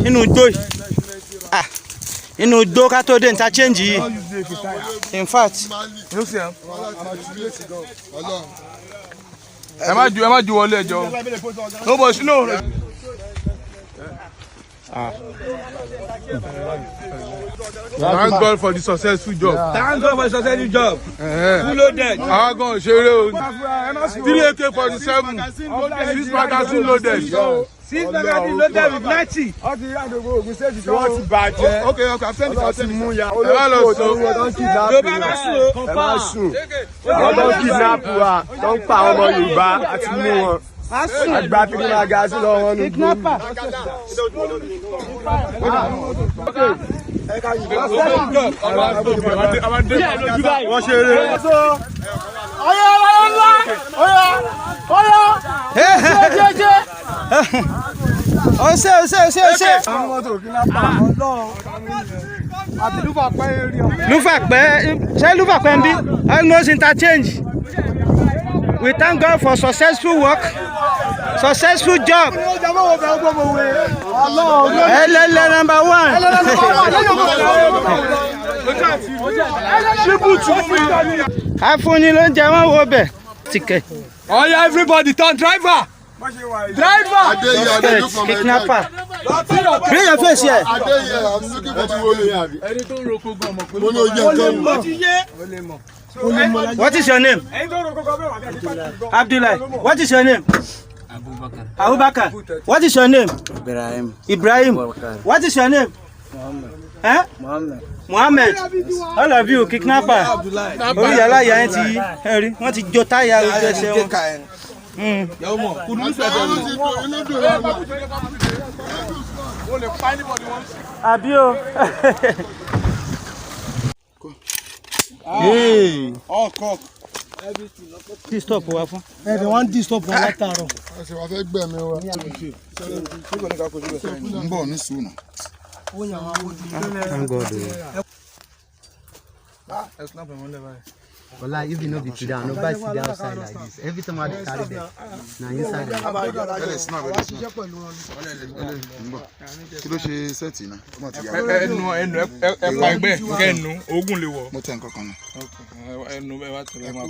inú igbó yìí. Inú igbó ká tó dé interchange yìí. In fact. ẹ má ju wọlé ẹjọ́. No, but no. Thank God for the successful job. Thank God for the successful job. Full loaded. Àwọn gan ṣeré o. 3 AK-47. 6 magazine loaded. 6 magazine loaded with 90. Wọ́n ti bàjẹ́. Okay, I'm sending it. Ẹ má lọ sùn. Yorùbá má sùn. Ẹ má sùn. Wọ́n tó kidnap wa, tó ń pa àwọn ọmọ Yorùbá àti mú wọn. Àgbà 3 magazine lọ wọn ní gbogbo. Wọ́n ṣeré. Ọsẹ. Lúfàpẹ́ ń bí almost interchange. We thank God for successful work, successful job. LL number 1. Afúnni ló ń jẹ wọ́n wo bẹ̀. Ticket. Oh yeah, everybody turn driver. Driver. Kidnapper. Bring your face here. What is your name? Abdullah. What is your name? Abubakar. What is your name? Ibrahim. What is your name? Muhammad. All of you kidnapper. Orí yàrá yà ẹ́ ti rí. Wọ́n ti jó táyà ojú ẹsẹ̀ wọn. Àbí o. All cock. Tí stop wa fún. Ẹ wọ́n dí stop wọn látàárọ̀. Ẹ ṣe wá fẹ́ gbẹ̀mí wa. Ń bọ̀ ní sùúrù. Thank God. Well, if you know the sit down, nobody sit down outside like this. Every time I carry them, now inside. Kí ló ṣe sẹ́ẹ̀tì náà? Ẹnu ẹ̀pà ẹgbẹ́ kẹ́nu ogun lè wọ̀. Mo tẹ̀ nǹkan kan náà. Ẹnu ẹ wá tẹ̀lé máa.